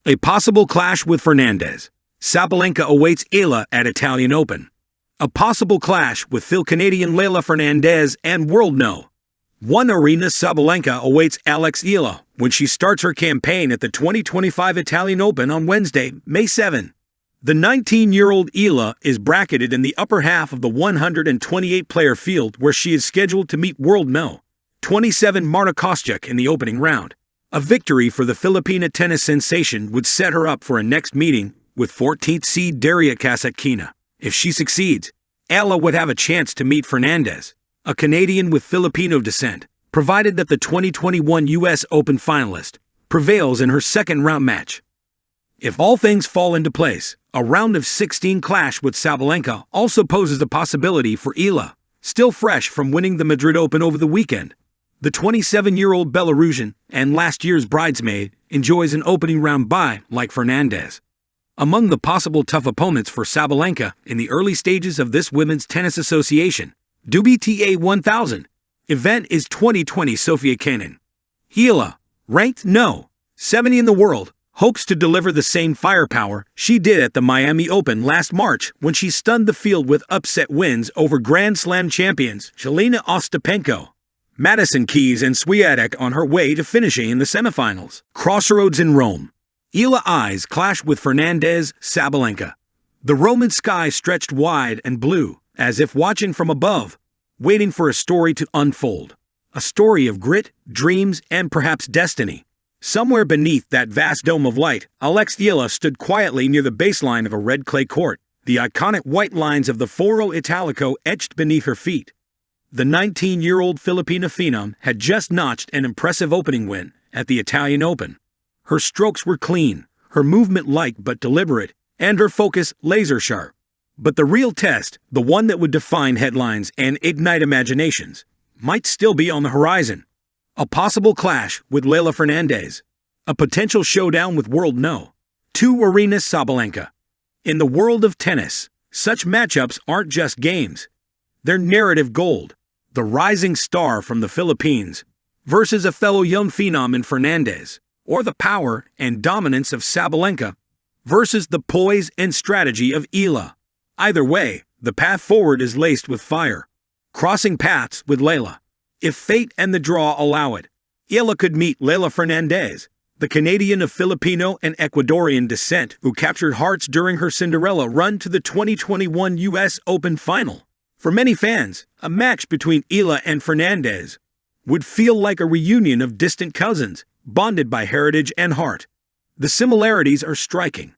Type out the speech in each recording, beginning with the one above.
A possible clash with Fernandez. Sabalenka awaits Eala at Italian Open. A possible clash with Fil-Canadian Leylah Fernandez and World No. 1 Aryna Sabalenka awaits Alex Eala when she starts her campaign at the 2025 Italian Open on Wednesday, May 7. The 19-year-old Eala is bracketed in the upper half of the 128-player field where she is scheduled to meet World No. 27 Marta Kostyuk in the opening round. A victory for the Filipina tennis sensation would set her up for a next meeting with 14th seed Aryna Sabalenka. If she succeeds, Eala would have a chance to meet Fernandez, a Canadian with Filipino descent, provided that the 2021 U.S. Open finalist prevails in her second-round match. If all things fall into place, a round of 16 clash with Sabalenka also poses a possibility for Eala, still fresh from winning the Madrid Open over the weekend. The 27-year-old Belarusian and last year's bridesmaid enjoys an opening round bye like Fernandez. Among the possible tough opponents for Sabalenka in the early stages of this Women's Tennis Association WTA 1000 event is 2020 Sofia Kenin. Eala, ranked No. 70 in the world, hopes to deliver the same firepower she did at the Miami Open last March when she stunned the field with upset wins over Grand Slam champions Jelena Ostapenko, Madison Keys and Swiatek on her way to finishing in the semifinals. Crossroads in Rome. Eala eyes clash with Fernandez Sabalenka. The Roman sky stretched wide and blue, as if watching from above, waiting for a story to unfold. A story of grit, dreams, and perhaps destiny. Somewhere beneath that vast dome of light, Alex Eala stood quietly near the baseline of a red clay court, the iconic white lines of the Foro Italico etched beneath her feet. The 19-year-old Filipina phenom had just notched an impressive opening win at the Italian Open. Her strokes were clean, her movement light but deliberate, and her focus laser-sharp. But the real test, the one that would define headlines and ignite imaginations, might still be on the horizon. A possible clash with Leylah Fernandez. A potential showdown with World No. 2 Aryna Sabalenka. In the world of tennis, such matchups aren't just games. They're narrative gold. The rising star from the Philippines versus a fellow young phenom in Fernandez, or the power and dominance of Sabalenka versus the poise and strategy of Eala. Either way, the path forward is laced with fire. Crossing paths with Leylah. If fate and the draw allow it, Eala could meet Leylah Fernandez, the Canadian of Filipino and Ecuadorian descent who captured hearts during her Cinderella run to the 2021 U.S. Open final. For many fans, a match between Eala and Fernandez would feel like a reunion of distant cousins, bonded by heritage and heart. The similarities are striking.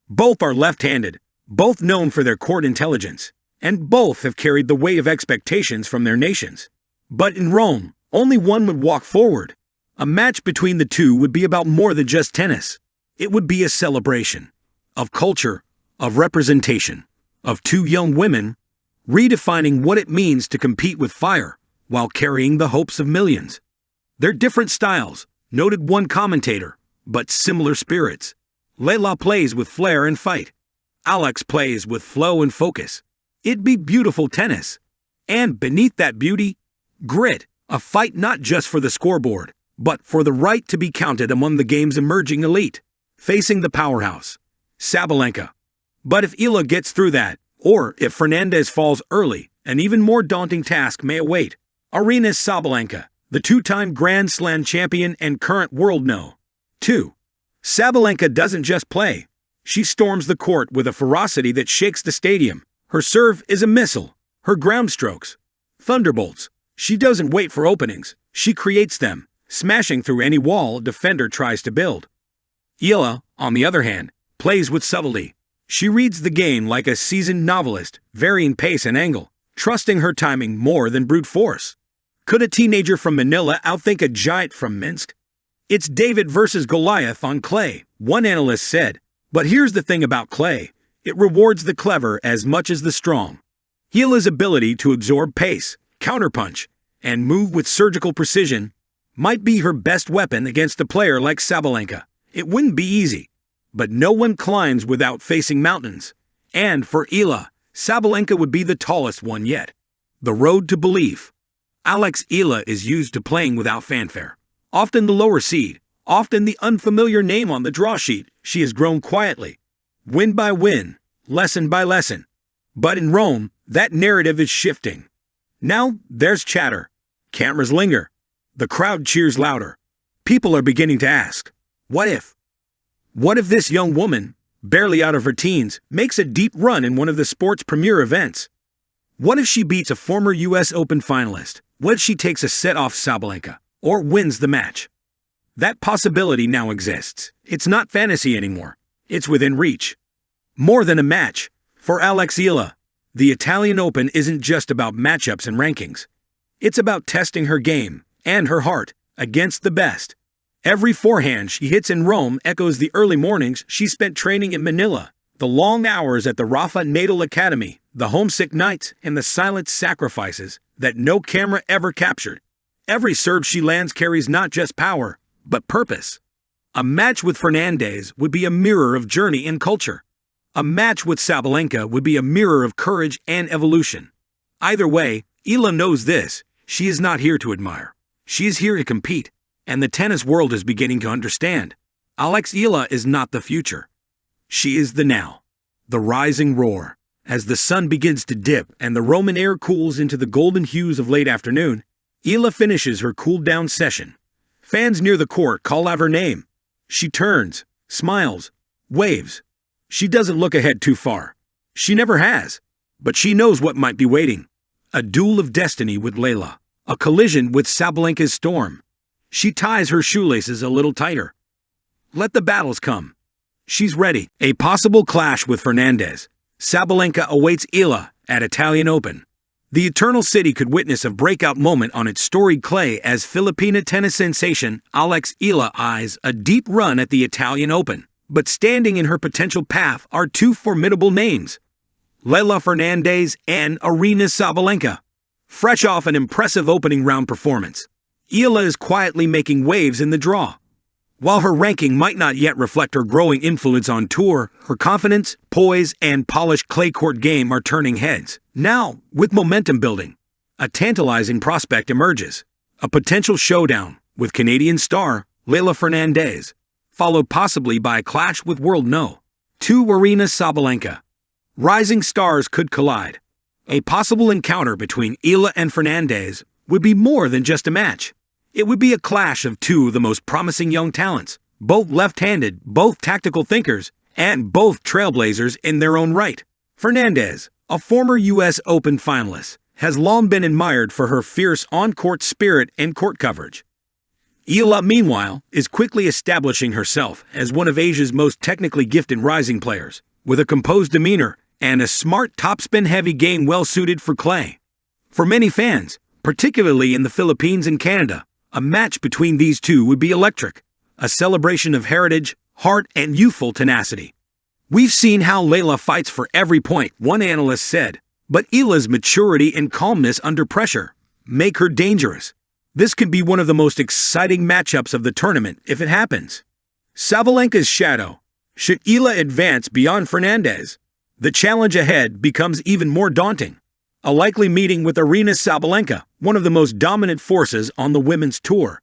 Both are left-handed, both known for their court intelligence, and both have carried the weight of expectations from their nations. But in Rome, only one would walk forward. A match between the two would be about more than just tennis. It would be a celebration of culture, of representation, of two young women redefining what it means to compete with fire while carrying the hopes of millions. They're different styles, noted one commentator, but similar spirits. Leylah plays with flair and fight. Alex plays with flow and focus. It'd be beautiful tennis. And beneath that beauty, grit, a fight not just for the scoreboard, but for the right to be counted among the game's emerging elite, facing the powerhouse, Sabalenka. But if Eala gets through that, or if Fernandez falls early, an even more daunting task may await. Aryna Sabalenka, the two-time Grand Slam champion and current World No. 2. Sabalenka doesn't just play. She storms the court with a ferocity that shakes the stadium. Her serve is a missile. Her ground strokes, thunderbolts. She doesn't wait for openings. She creates them, smashing through any wall a defender tries to build. Eala, on the other hand, plays with subtlety. She reads the game like a seasoned novelist, varying pace and angle, trusting her timing more than brute force. Could a teenager from Manila outthink a giant from Minsk? It's David versus Goliath on clay, one analyst said. But here's the thing about clay. It rewards the clever as much as the strong. Eala's ability to absorb pace, counterpunch, and move with surgical precision might be her best weapon against a player like Sabalenka. It wouldn't be easy. But no one climbs without facing mountains. And for Eala, Sabalenka would be the tallest one yet. The road to belief. Alex Eala is used to playing without fanfare. Often the lower seed, often the unfamiliar name on the draw sheet, She has grown quietly, win by win, lesson by lesson. But in Rome, that narrative is shifting. Now, there's chatter. Cameras linger. The crowd cheers louder. People are beginning to ask, what if? What if this young woman, barely out of her teens, makes a deep run in one of the sport's premier events? What if she beats a former US Open finalist? What if she takes a set off Sabalenka, or wins the match? That possibility now exists. It's not fantasy anymore. It's within reach. More than a match. For Alex Eala, the Italian Open isn't just about matchups and rankings. It's about testing her game and her heart against the best. Every forehand she hits in Rome echoes the early mornings she spent training in Manila, the long hours at the Rafa Natal Academy, the homesick nights, and the silent sacrifices that no camera ever captured. Every serve she lands carries not just power, but purpose. A match with Fernandez would be a mirror of journey and culture. A match with Sabalenka would be a mirror of courage and evolution. Either way, Eala knows this: she is not here to admire. She is here to compete, and the tennis world is beginning to understand. Alex Eala is not the future. She is the now. The rising roar. As the sun begins to dip and the Roman air cools into the golden hues of late afternoon, Eala finishes her cool-down session. Fans near the court call out her name. She turns, smiles, waves. She doesn't look ahead too far. She never has. But she knows what might be waiting. A duel of destiny with Leylah. A collision with Sabalenka's storm. She ties her shoelaces a little tighter. Let the battles come. She's ready. A possible clash with Fernandez. Sabalenka awaits Eala at Italian Open. The Eternal City could witness a breakout moment on its storied clay as Filipina tennis sensation Alex Eala eyes a deep run at the Italian Open. But standing in her potential path are two formidable names: Leylah Fernandez and Aryna Sabalenka. Fresh off an impressive opening round performance, Eala is quietly making waves in the draw. While her ranking might not yet reflect her growing influence on tour, her confidence, poise, and polished clay court game are turning heads. Now, with momentum building, a tantalizing prospect emerges. A potential showdown with Canadian star Leylah Fernandez, followed possibly by a clash with world no. 2 Aryna Sabalenka. Rising stars could collide. A possible encounter between Eala and Fernandez would be more than just a match. It would be a clash of two of the most promising young talents, both left-handed, both tactical thinkers, and both trailblazers in their own right. Fernandez, a former US Open finalist, has long been admired for her fierce on-court spirit and court coverage. Eala, meanwhile, is quickly establishing herself as one of Asia's most technically gifted rising players, with a composed demeanor and a smart topspin-heavy game well-suited for clay. For many fans, particularly in the Philippines and Canada, a match between these two would be electric, a celebration of heritage, heart, and youthful tenacity. We've seen how Leylah fights for every point, one analyst said, but Eala's maturity and calmness under pressure make her dangerous. This could be one of the most exciting matchups of the tournament if it happens. Sabalenka's shadow. Should Eala advance beyond Fernandez, the challenge ahead becomes even more daunting. A likely meeting with Aryna Sabalenka, one of the most dominant forces on the women's tour.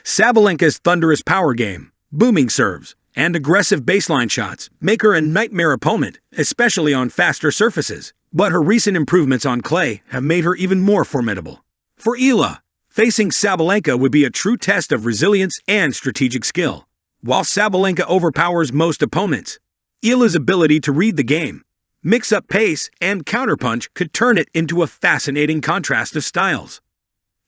Sabalenka's thunderous power game, booming serves, and aggressive baseline shots make her a nightmare opponent, especially on faster surfaces. But her recent improvements on clay have made her even more formidable. For Eala, facing Sabalenka would be a true test of resilience and strategic skill. While Sabalenka overpowers most opponents, Eala's ability to read the game, mix up pace, and counterpunch could turn it into a fascinating contrast of styles.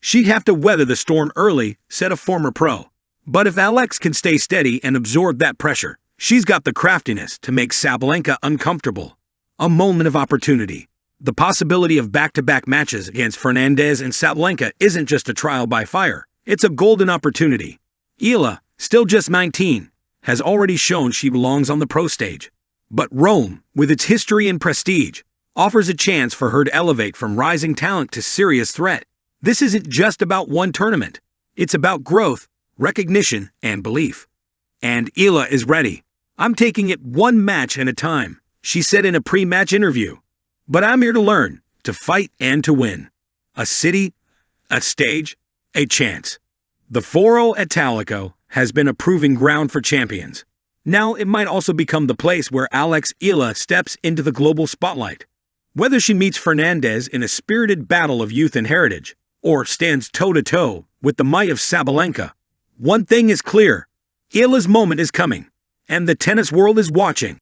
She'd have to weather the storm early, said a former pro. But if Alex can stay steady and absorb that pressure, she's got the craftiness to make Sabalenka uncomfortable. A moment of opportunity. The possibility of back-to-back matches against Fernandez and Sabalenka isn't just a trial by fire. It's a golden opportunity. Eala, still just 19, has already shown she belongs on the pro stage. But Rome, with its history and prestige, offers a chance for her to elevate from rising talent to serious threat. This isn't just about one tournament. It's about growth, recognition, and belief. And Eala is ready. I'm taking it one match at a time, she said in a pre-match interview. But I'm here to learn, to fight, and to win. A city, a stage, a chance. The Foro Italico has been a proving ground for champions. Now it might also become the place where Alex Eala steps into the global spotlight. Whether she meets Fernandez in a spirited battle of youth and heritage, or stands toe-to-toe with the might of Sabalenka, one thing is clear: Eala's moment is coming, and the tennis world is watching.